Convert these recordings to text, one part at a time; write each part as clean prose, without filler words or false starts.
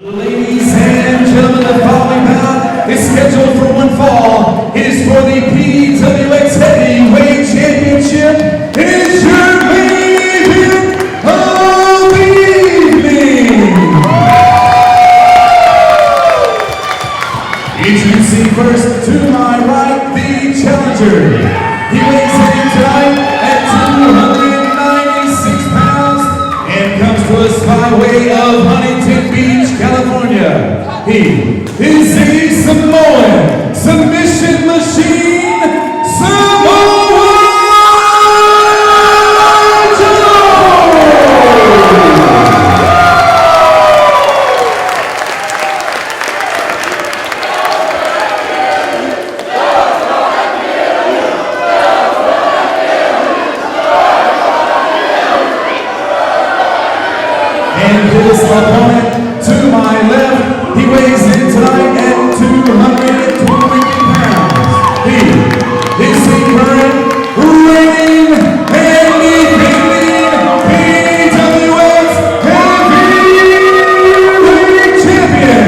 Ladies and gentlemen, the following bout is scheduled for one fall. It is for the PWX Heavyweight Championship. It's your main event of the evening. Introducing first to my right, the challenger. He weighs in tonight at 296 pounds and comes to us by way of Huntington Beach, California. He is a Samoan submission machine, Samoa Joe! And his opponent to my left, he weighs in tonight at 220 pounds. He is the current reigning and defending PWX Heavyweight Champion.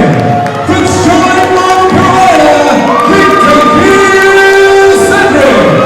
From Charlotte, North Carolina, Cedric.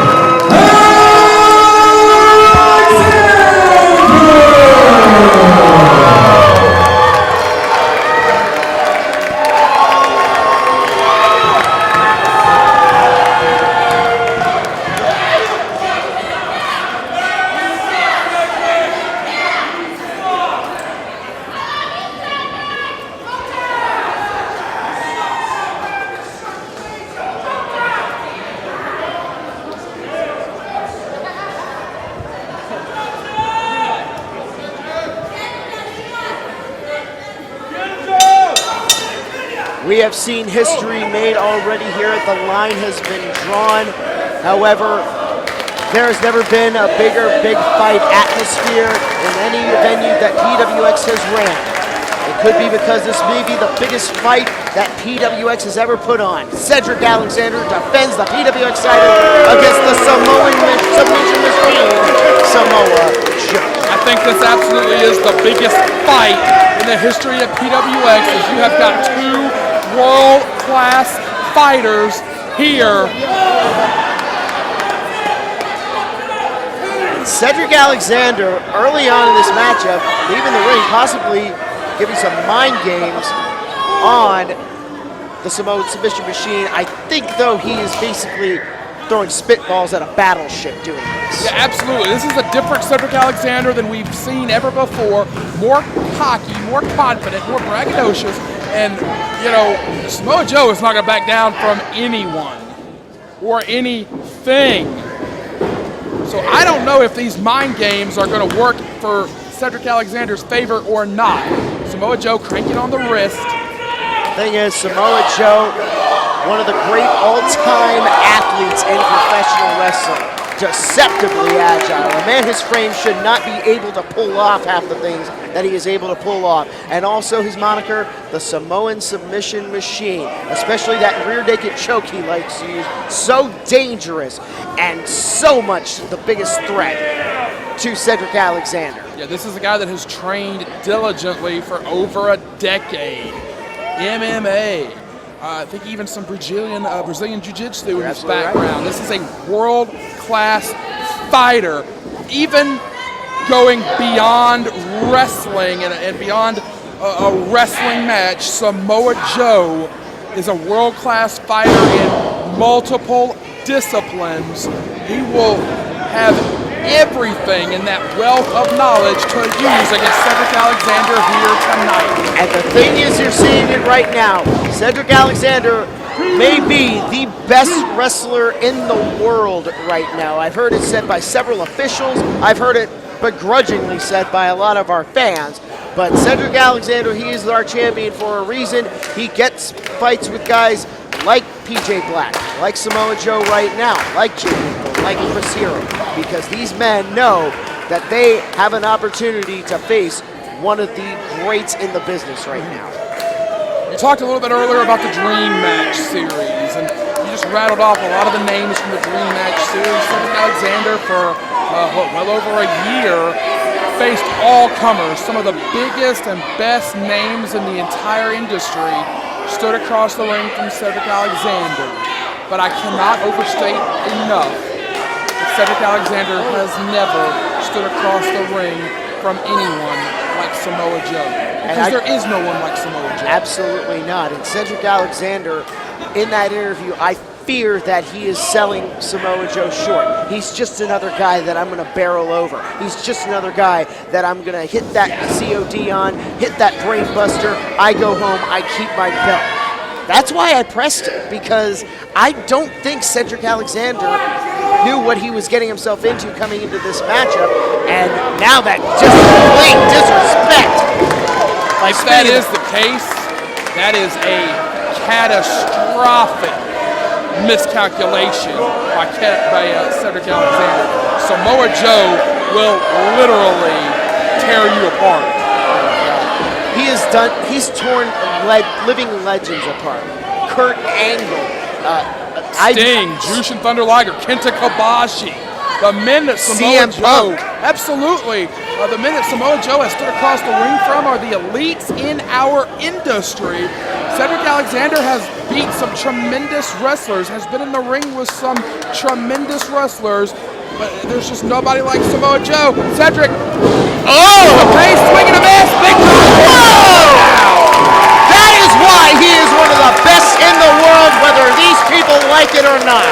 We have seen history made already here. The line has been drawn. However, there has never been a bigger big fight atmosphere in any venue that PWX has ran. It could be because this may be the biggest fight that PWX has ever put on. Cedric Alexander defends the PWX title against the Samoan submission machine, Samoa Joe. I think this absolutely is the biggest fight in the history of PWX, as you have got two world-class fighters here. Cedric Alexander, early on in this matchup, leaving the ring, possibly giving some mind games on the Samoan submission machine. I think, though, he is basically throwing spitballs at a battleship doing this. Yeah, absolutely. This is a different Cedric Alexander than we've seen ever before. More cocky, more confident, more braggadocious. And, you know, Samoa Joe is not going to back down from anyone or anything. So I don't know if these mind games are going to work for Cedric Alexander's favor or not. Samoa Joe cranking on the wrist. Thing is, Samoa Joe, one of the great all-time athletes in professional wrestling. Deceptively agile. A man his frame should not be able to pull off half the things that he is able to pull off. And also his moniker, the Samoan submission machine, especially that rear naked choke he likes to use. So dangerous and so much the biggest threat to Cedric Alexander. Yeah, this is a guy that has trained diligently for over a decade. MMA. I think even some Brazilian Jiu-Jitsu in his background. Right. This is a world-class fighter, even going beyond wrestling and beyond a wrestling match. Samoa Joe is a world-class fighter in multiple disciplines. He will have everything in that wealth of knowledge to use against Cedric Alexander here tonight. And the thing is, you're seeing it right now. Cedric Alexander may be the best wrestler in the world right now. I've heard it said by several officials. I've heard it begrudgingly said by a lot of our fans. But Cedric Alexander, he is our champion for a reason. He gets fights with guys like PJ Black, like Samoa Joe right now, like Jim Nickel, like Chris Hero, because these men know that they have an opportunity to face one of the greats in the business right now. We talked a little bit earlier about the Dream Match series, and you just rattled off a lot of the names from the Dream Match series. Cedric Alexander for well over a year faced all comers. Some of the biggest and best names in the entire industry stood across the ring from Cedric Alexander. But I cannot overstate enough that Cedric Alexander has never stood across the ring from anyone like Samoa Joe. Because there is no one like Samoa Joe. Absolutely not. And Cedric Alexander, in that interview, I fear that he is selling Samoa Joe short. He's just another guy that I'm going to barrel over. He's just another guy that I'm going to hit that COD on, hit that brain buster, I go home, I keep my belt. That's why I pressed it, because I don't think Cedric Alexander knew what he was getting himself into coming into this matchup, and now that just plain disrespect. If that is the case, that is a catastrophic miscalculation by Cedric Alexander. Samoa Joe will literally tear you apart. He's torn living legends apart. Kurt Angle, Sting, Jushin Thunder Liger, Kenta Kobashi. The men that Samoa Joe, absolutely, the men that Samoa Joe has stood across the ring from are the elites in our industry. Cedric Alexander has beat some tremendous wrestlers, has been in the ring with some tremendous wrestlers, but there's just nobody like Samoa Joe. Cedric, the face, swing and a miss, big That is why he is one of the best in the world, whether these people like it or not.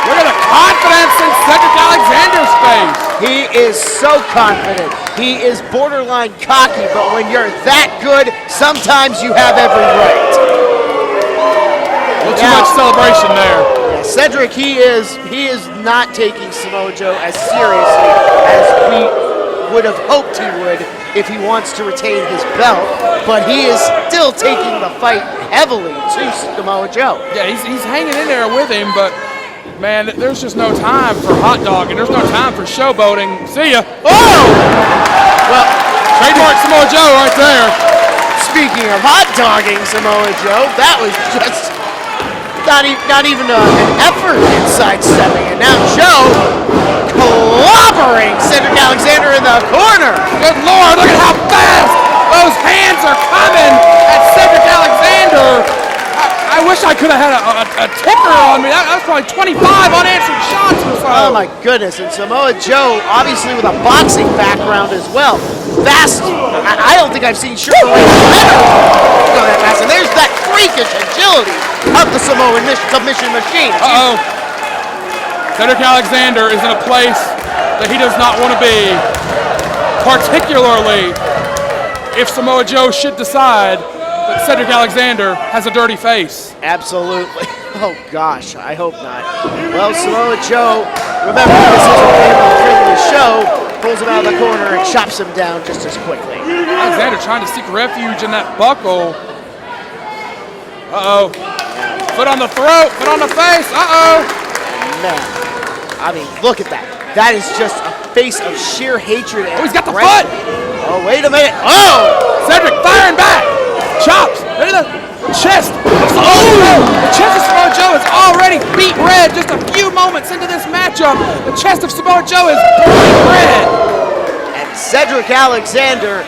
Look at the confidence in Cedric Alexander's face. He is so confident. He is borderline cocky, but when you're that good, sometimes you have every right. A little too much celebration there. Yeah, Cedric, he is not taking Samoa Joe as seriously as we would have hoped he would if he wants to retain his belt, but he is still taking the fight heavily to Samoa Joe. Yeah, he's hanging in there with him, but man, there's just no time for hot dogging. There's no time for showboating. See ya. Oh! Well, trademark Samoa Joe right there. Speaking of hot dogging Samoa Joe, that was just not even an effort in sidestepping. And now Joe clobbering Cedric Alexander in the corner. Good Lord, look at how fast those hands are coming at Cedric Alexander. I wish I could have had a ticker on me. That was probably 25 unanswered shots or so. Oh my goodness, and Samoa Joe, obviously with a boxing background as well. Fast, I don't think I've seen Sugar Ray Leonard go that fast. And there's that freakish agility of the Samoan submission machine. Uh-oh. Cedric Alexander is in a place that he does not want to be, particularly if Samoa Joe should decide that Cedric Alexander has a dirty face. Absolutely. Oh gosh, I hope not. Well, Samoa Joe, remember this is a family-friendly show, pulls him out of the corner and chops him down just as quickly. Alexander trying to seek refuge in that buckle. Uh-oh. Foot on the throat, foot on the face, uh-oh. Man, I mean, look at that. That is just a face of sheer hatred and he's got the aggression. foot. Oh, wait a minute. Oh! Cedric firing back. Chops. Look at the chest. Oh! The chest of Samoa Joe is already beat red just a few moments into this matchup. The chest of Samoa Joe is bright red. And Cedric Alexander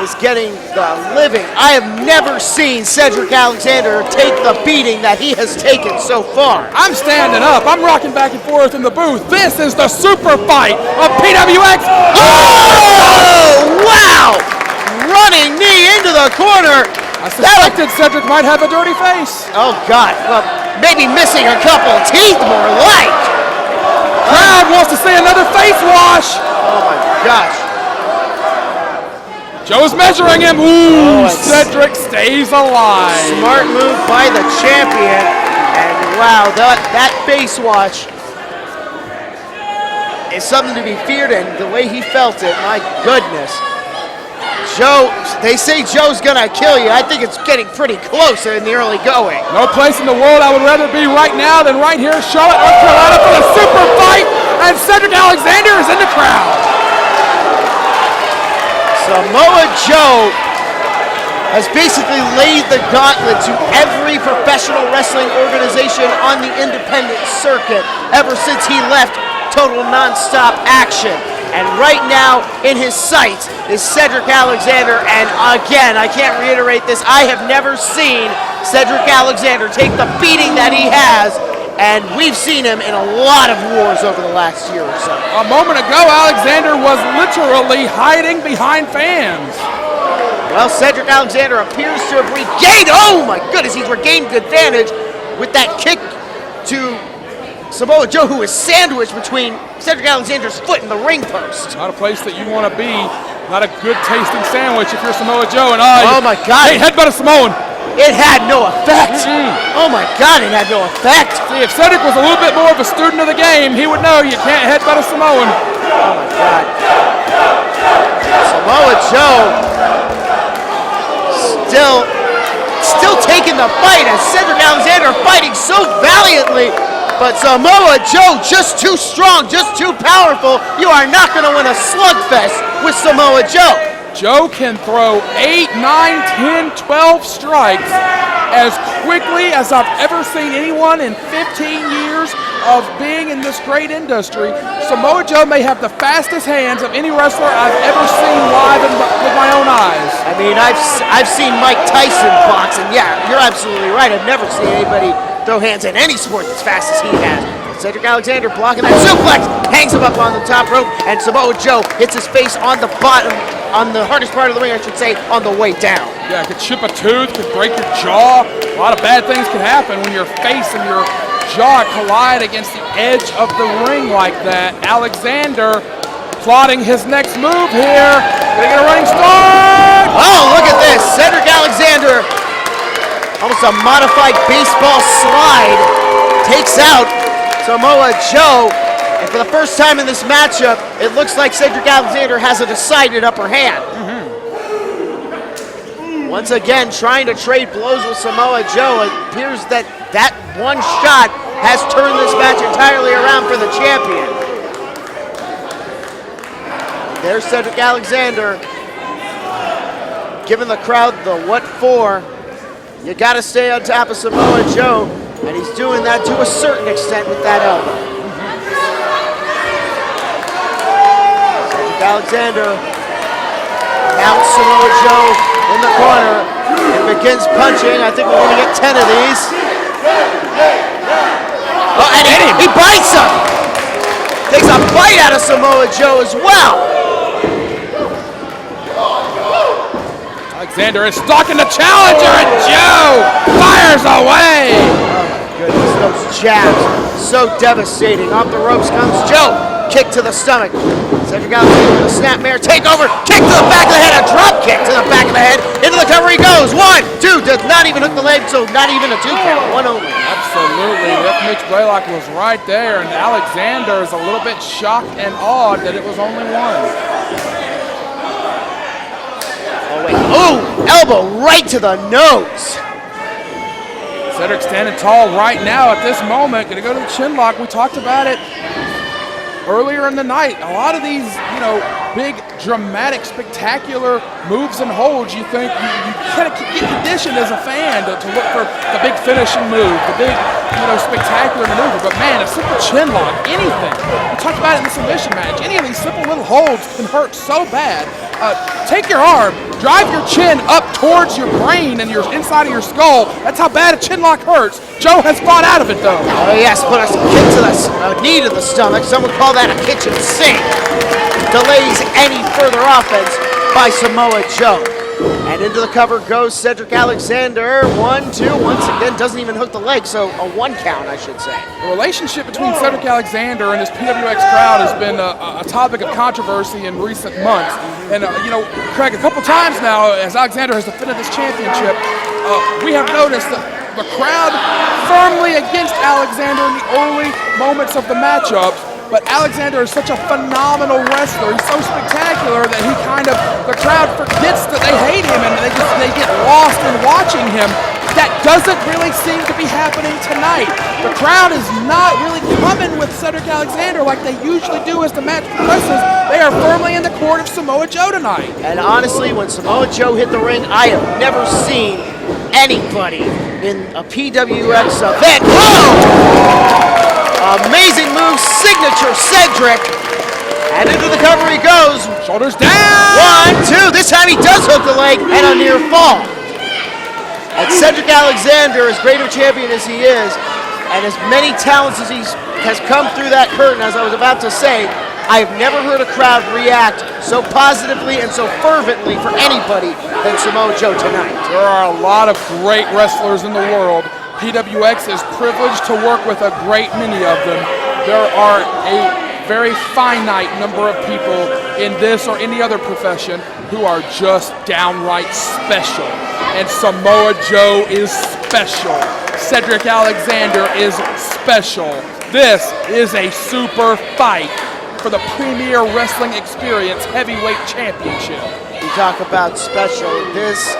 is getting the living. I have never seen Cedric Alexander take the beating that he has taken so far. I'm standing up. I'm rocking back and forth in the booth. This is the super fight of PWX. Oh! Wow! Running knee into the corner. I suspected Cedric might have a dirty face. Oh, God. Well, maybe missing a couple teeth more like. Crowd wants to see another face wash. Oh, my gosh. Joe's measuring him. Ooh, Cedric stays alive. Smart move by the champion. And wow, that face wash is something to be feared, and the way he felt it, my goodness. Joe, they say Joe's gonna kill you. I think it's getting pretty close in the early going. No place in the world I would rather be right now than right here in Charlotte, North Carolina for the super fight, and Cedric Alexander is in the crowd. Samoa Joe has basically laid the gauntlet to every professional wrestling organization on the independent circuit ever since he left Total Nonstop Action. And right now, in his sights, is Cedric Alexander. And again, I can't reiterate this, I have never seen Cedric Alexander take the beating that he has. And we've seen him in a lot of wars over the last year or so. A moment ago, Alexander was literally hiding behind fans. Well, Cedric Alexander appears to have regained, oh my goodness, he's regained good advantage with that kick to Samoa Joe, who is sandwiched between Cedric Alexander's foot and the ring post. Not a place that you want to be. Not a good tasting sandwich if you're Samoa Joe. And oh my God. Hey, headbutt a Samoan. It had no effect. Oh my God, it had no effect. See, if Cedric was a little bit more of a student of the game, he would know you can't headbutt a Samoan. Oh my God. Samoa Joe still taking the fight as Cedric Alexander fighting so valiantly. But Samoa Joe just too strong, just too powerful. You are not going to win a slugfest with Samoa Joe. Joe can throw 8, 9, 10, 12 strikes as quickly as I've ever seen anyone in 15 years of being in this great industry. Samoa Joe may have the fastest hands of any wrestler I've ever seen live with my own eyes. I mean, I've seen Mike Tyson box, and yeah, you're absolutely right. I've never seen anybody throw hands in any sport as fast as he has. Cedric Alexander blocking that suplex, hangs him up on the top rope, and Samoa Joe hits his face on the bottom, on the hardest part of the ring, I should say, on the way down. Yeah, could chip a tooth, could break your jaw. A lot of bad things can happen when your face and your jaw collide against the edge of the ring like that. Alexander plotting his next move here. Gonna get a running start. Oh, look at this. Cedric Alexander, almost a modified baseball slide, takes out Samoa Joe. And for the first time in this matchup, it looks like Cedric Alexander has a decided upper hand. Once again, trying to trade blows with Samoa Joe. It appears that that one shot has turned this match entirely around for the champion. There's Cedric Alexander giving the crowd the what for. You got to stay on top of Samoa Joe, and he's doing that to a certain extent with that elbow. Cedric Alexander mounts Samoa Joe in the corner and begins punching. I think we're going to get 10 of these. Oh, and he bites him. Takes a bite out of Samoa Joe as well. Alexander is stalking the challenger, and Joe fires away. Oh my goodness, those jabs, so devastating. Off the ropes comes Joe. Kick to the stomach. Cedric Alexander with a snapmare takeover. Kick to the back of the head. A drop kick to the back of the head. Into the cover he goes. 1, 2. Does not even hook the leg, so not even a 2 count. One only. Absolutely. Ref Mitch Blaylock was right there, and Alexander is a little bit shocked and awed that it was only 1. Oh, wait. Ooh, elbow right to the nose. Cedric standing tall right now at this moment. Going to go to the chin lock. We talked about it earlier in the night. A lot of these, big, dramatic, spectacular moves and holds, you think you kind of get conditioned as a fan to look for the big finishing move, the big, spectacular maneuver. But man, a simple chin lock, anything. We talked about it in the submission match. Any of these simple little holds can hurt so bad. Take your arm, drive your chin up towards your brain and your inside of your skull. That's how bad a chin lock hurts. Joe has fought out of it though. Oh yes, put a kick to the knee to the stomach. Some would call that a kitchen sink. Delays any further offense by Samoa Joe. And into the cover goes Cedric Alexander. 1, 2. Once again, doesn't even hook the leg, so a 1 count, I should say. The relationship between Cedric Alexander and his PWX crowd has been a topic of controversy in recent months. And, Craig, a couple times now, as Alexander has defended this championship, we have noticed that the crowd firmly against Alexander in the early moments of the matchups. But Alexander is such a phenomenal wrestler. He's so spectacular that the crowd forgets that they hate him and they get lost in watching him. That doesn't really seem to be happening tonight. The crowd is not really coming with Cedric Alexander like they usually do as the match progresses. They are firmly in the court of Samoa Joe tonight. And honestly, when Samoa Joe hit the ring, I have never seen anybody in a PWX event. Whoa! Amazing move, signature Cedric. And into the cover he goes. Shoulders down. 1, 2. This time he does hook the leg and a near fall. And Cedric Alexander, as great a champion as he is, and as many talents as he has come through that curtain, as I was about to say, I have never heard a crowd react so positively and so fervently for anybody than Samoa Joe tonight. There are a lot of great wrestlers in the world. PWX is privileged to work with a great many of them. There are a very finite number of people in this or any other profession who are just downright special. And Samoa Joe is special. Cedric Alexander is special. This is a super fight for the Premier Wrestling Experience Heavyweight Championship. You talk about special. This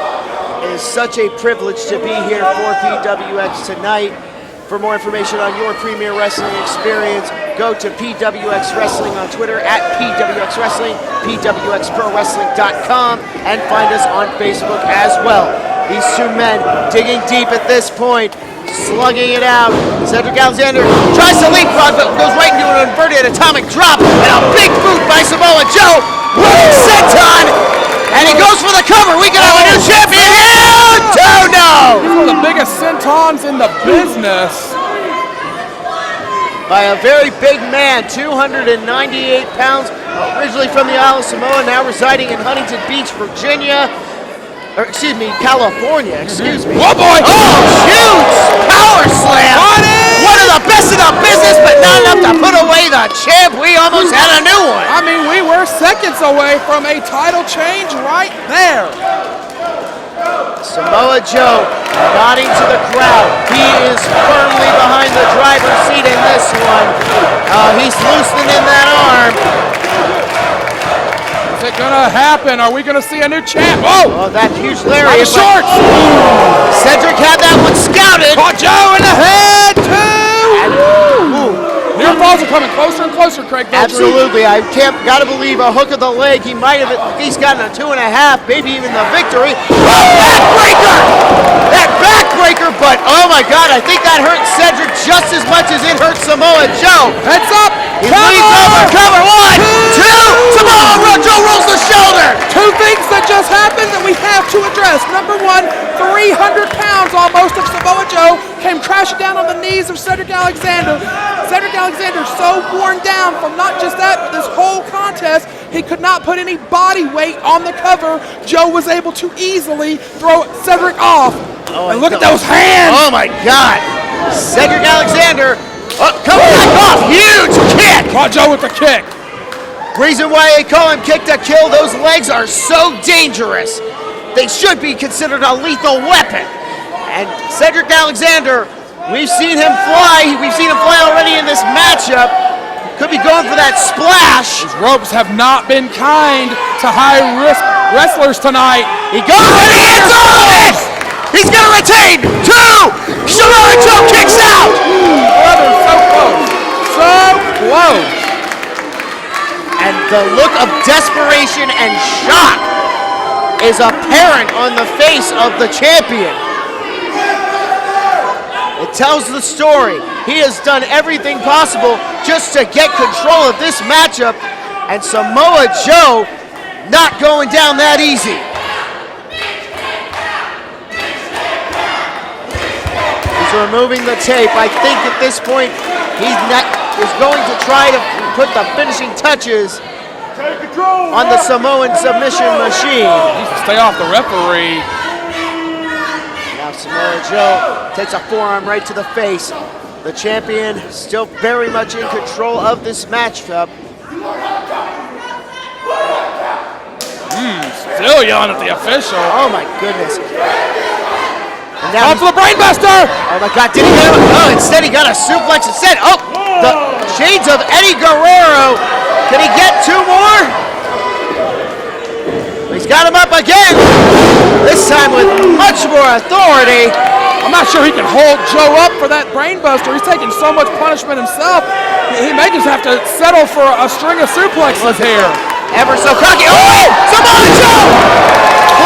is such a privilege to be here for PWX tonight. For more information on your Premier Wrestling Experience, go to PWX Wrestling on Twitter, at PWX Wrestling, PWXProWrestling.com, and find us on Facebook as well. These two men digging deep at this point, slugging it out. Cedric Alexander tries to leapfrog, but goes right into an inverted atomic drop, and a big boot by Samoa Joe. Running senton, and he goes for the cover. We can have a new champion here. Oh no! He's one of the biggest sentons in the business. By a very big man, 298 pounds, originally from the Isle of Samoa, now residing in Huntington Beach, Virginia. Or, excuse me, California, excuse me. Oh boy! Oh, huge power slam! One of the best in the business, but not enough to put away the champ. We almost had a new one. I mean, we were seconds away from a title change right there. Samoa Joe nodding to the crowd. He is firmly behind the driver's seat in this one. He's loosening that arm. Is it gonna happen? Are we gonna see a new champ? Oh! Oh, that huge lariat. Shorts! Cedric had that one scouted. Caught Joe in the head, too! Ooh. Near falls are coming closer and closer, Craig. Absolutely. I gotta believe a hook of the leg. He might have at least gotten a 2.5, maybe even the victory. Oh, backbreaker! That backbreaker, but oh my God, I think that hurt Cedric just as much as it hurt Samoa Joe. Heads up! He leads over, cover, 1, 2, Samoa Joe rolls the shoulder. Two things that just happened that we have to address. Number one, 300 pounds almost of Samoa Joe came crashing down on the knees of Cedric Alexander. Cedric Alexander so worn down from not just that, but this whole contest, he could not put any body weight on the cover. Joe was able to easily throw Cedric off. Oh, and look at those hands! Oh my God! Cedric Alexander coming back off. Huge kick! Caught Joe with the kick. Reason why they call him kick to kill, those legs are so dangerous. They should be considered a lethal weapon. And Cedric Alexander, we've seen him fly. We've seen him fly already in this matchup. Could be going for that splash. These ropes have not been kind to high-risk wrestlers tonight. He goes and he hits on it! He's going to retain. 2! Samoa Joe kicks out! Brother, so close. So close. And the look of desperation and shock is apparent on the face of the champion. It tells the story. He has done everything possible just to get control of this matchup, and Samoa Joe not going down that easy. He's removing the tape. I think at this point he's going to try to put the finishing touches on the Samoan submission machine. He needs to stay off the referee. Now Samoa Joe takes a forearm right to the face. The champion still very much in control of this matchup. Still yelling at the official. Oh my goodness. And now Off for the brainbuster! oh my God, did he get him? Oh, instead he got a suplex instead. Oh, the shades of Eddie Guerrero. Can he get 2 more? He's got him up again. This time with much more authority. I'm not sure he can hold Joe up for that brainbuster. He's taking so much punishment himself. He may just have to settle for a string of suplexes here. Ever so cocky. Oh! Samoa Joe!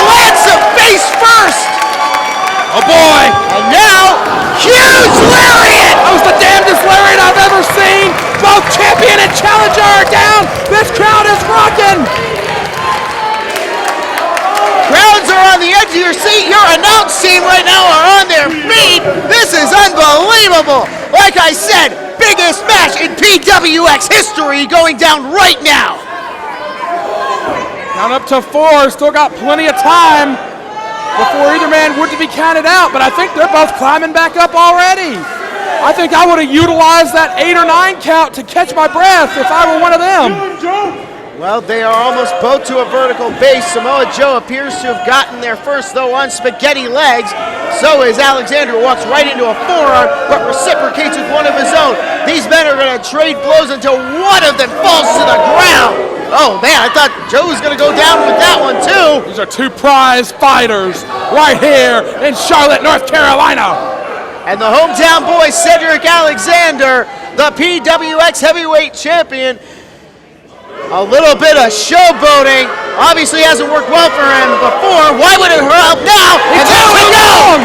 Plants him face first! Oh boy! And now, huge lariat! That was the damnedest lariat I've ever seen! Both champion and challenger are down! This crowd your seat, your announce team right now are on their feet. This is unbelievable. Like I said, biggest match in PWX history going down right now. Count up to 4, still got plenty of time before either man would to be counted out, but I think they're both climbing back up already. I think I would have utilized that 8 or 9 count to catch my breath if I were one of them. Well, they are almost both to a vertical base. Samoa Joe appears to have gotten there first, though, on spaghetti legs. So is Alexander, walks right into a forearm, but reciprocates with one of his own. These men are going to trade blows until one of them falls to the ground. Oh, man, I thought Joe was going to go down with that one, too. These are 2 prize fighters right here in Charlotte, North Carolina. And the hometown boy, Cedric Alexander, the PWX heavyweight champion. A little bit of showboating. Obviously hasn't worked well for him before. Why would it help now? And there we go!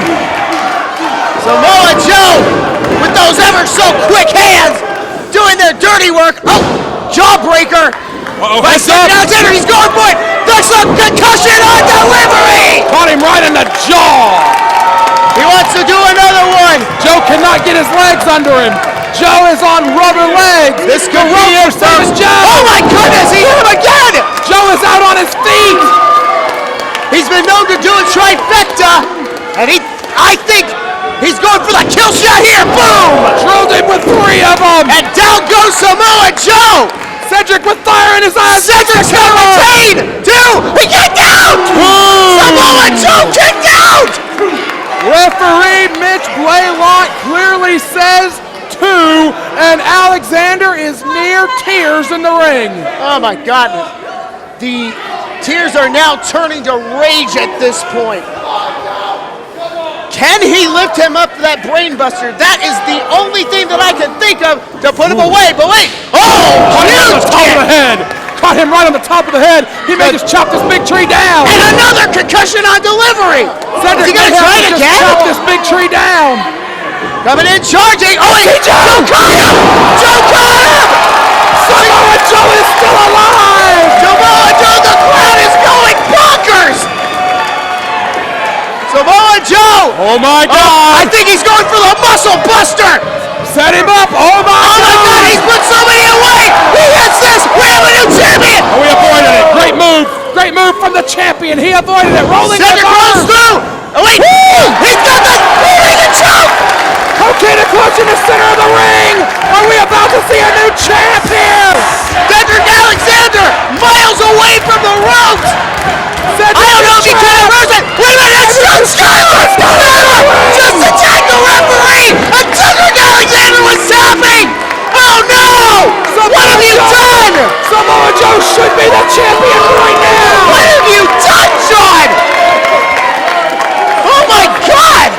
Samoa Joe with those ever so quick hands doing their dirty work. Oh, jawbreaker. By Cedric Alexander, he's going for it. There's a concussion on delivery. Caught him right in the jaw. He wants to do another one. Joe cannot get his legs under him. Joe is on rubber legs. This could be your first Joe. Oh my goodness, he hit him again. Joe is out on his feet. He's been known to do a trifecta, and I think he's going for the kill shot here. Boom! Drilled him with 3 of them. And down goes Samoa Joe. Cedric with fire in his eyes. Cedric's going to retain. 2. He kicked out. Samoa Joe kicked out. Referee Mitch Blaylock clearly says 2, and Alexander is near tears in the ring. Oh my God. The tears are now turning to rage at this point. Can he lift him up to that brain buster? That is the only thing that I can think of to put him away. But wait. Oh, Caught him on huge the top kick. of the head. Caught him right on the top of the head. He may just chop this big tree down. And another concussion on delivery. Cedric Is he going to try it again? chop this big tree down. Coming in, charging. Oh, Joe caught him! Joe caught him! Samoa Joe is still alive! Samoa Joe, the crowd is going bonkers! Samoa Joe! Oh my God! I think he's going for the muscle buster! Set him up! Oh my God, he's put somebody away! He hits this! We have a new champion! Oh, we avoided it! Great move! Great move from the champion! He avoided it! Rolling Cedric rolls through! Oh wait! He's got the Korean choke! Coquina clutch in the center of the ring! Are we about to see a new champ here? Cedric Alexander, miles away from the ropes! I don't know if he can reverse it! Wait a minute, it's John Skyler! Just attacked the referee! And Cedric Alexander was tapping! Oh no! What have you done? Samoa Joe should be the champion right now! What have you done, John? Oh my God!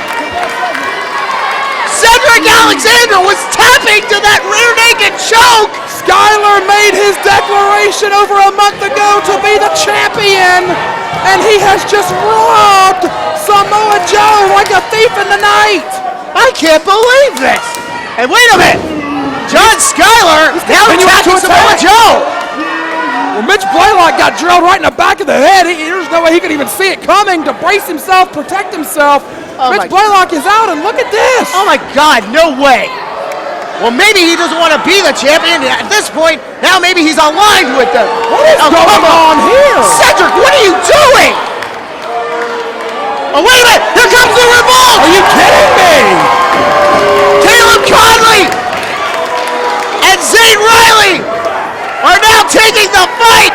Cedric Alexander was tapping to that rear naked choke! Skyler made his declaration over a month ago to be the champion, and he has just robbed Samoa Joe like a thief in the night! I can't believe this! And wait a minute! John Skyler now attacking Samoa Joe! Well, Mitch Blaylock got drilled right in the back of the head. There's no way he could even see it coming to brace himself, protect himself. Mitch Blaylock is out, and look at this! Oh my God, no way! Well, maybe he doesn't want to be the champion at this point. Now maybe he's aligned with them. What is going on here? Cedric, what are you doing? Oh, wait a minute! Here comes the revolt! Are you kidding me? Caleb Conley and Zane Riley are now taking the fight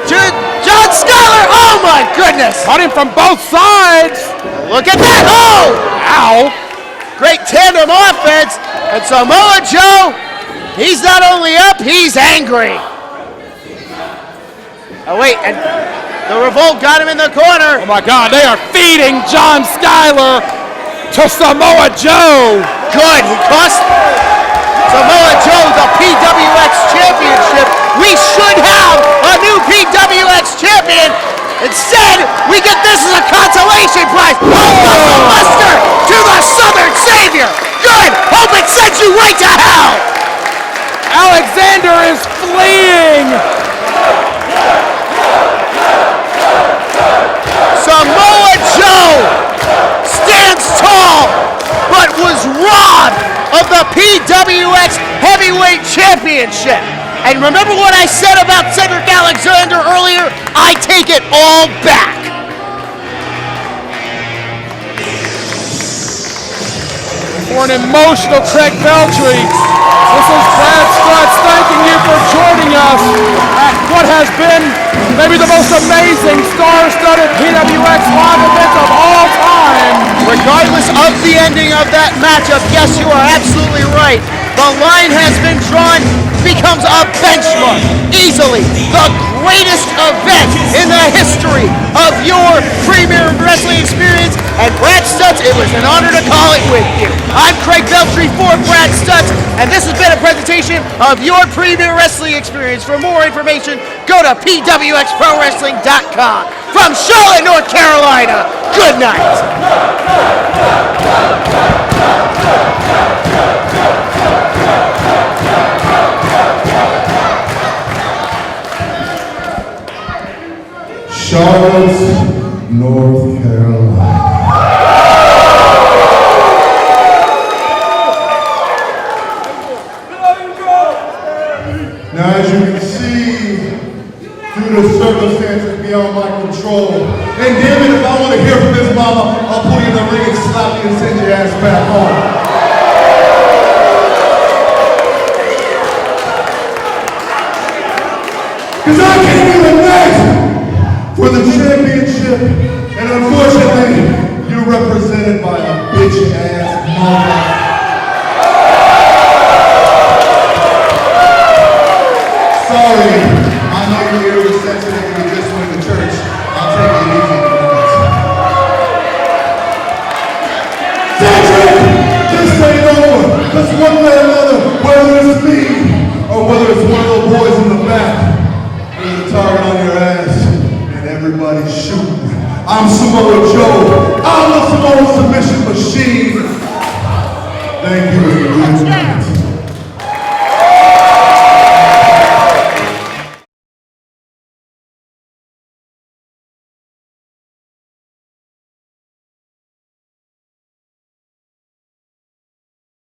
to John Skyler. Oh my goodness! Caught him from both sides. Look at that! Oh! Ow! Great tandem offense, and Samoa Joe, he's not only up, he's angry. Oh wait, and the revolt got him in the corner. Oh my God, they are feeding John Skyler to Samoa Joe. Good, he cost Samoa Joe the PWX championship. We should have a new PWX champion. Instead, we get this as a consolation prize. Muscle Buster to the Southern Savior. Good. Hope it sends you right to hell. Alexander is fleeing. Samoa Championship. And remember what I said about Cedric Alexander earlier? I take it all back. For an emotional Craig Beltry, this is Brad Stutz thanking you for joining us at what has been maybe the most amazing star-studded PWX live event of all time. Regardless of the ending of that matchup, yes, you are absolutely right. The line has been drawn, becomes a benchmark. Easily the greatest event in the history of your premier wrestling experience. And Brad Stutz, it was an honor to call it with you. I'm Craig Beltry for Brad Stutz, and this has been a presentation of your premier wrestling experience. For more information, go to pwxprowrestling.com. From Charlotte, North Carolina, good night. Charlotte, North Carolina. Now, as you can see, due to circumstances beyond my control, and damn it, if I want to hear from this mama, I'll put you in the ring and slap you and send your ass back home. Because I came here tonight for the championship, and unfortunately, you're represented by a bitch-ass mother. Sorry, I know you're irresensitive and you just went to church. I'll take it easy tonight. Cedric, this ain't over. Because one way or another, whether it's me or whether it's one of those boys in the back, there's a target on your ass and everybody's shooting. I'm Samoa Joe. I'm the Samoa submission machine. Thank you.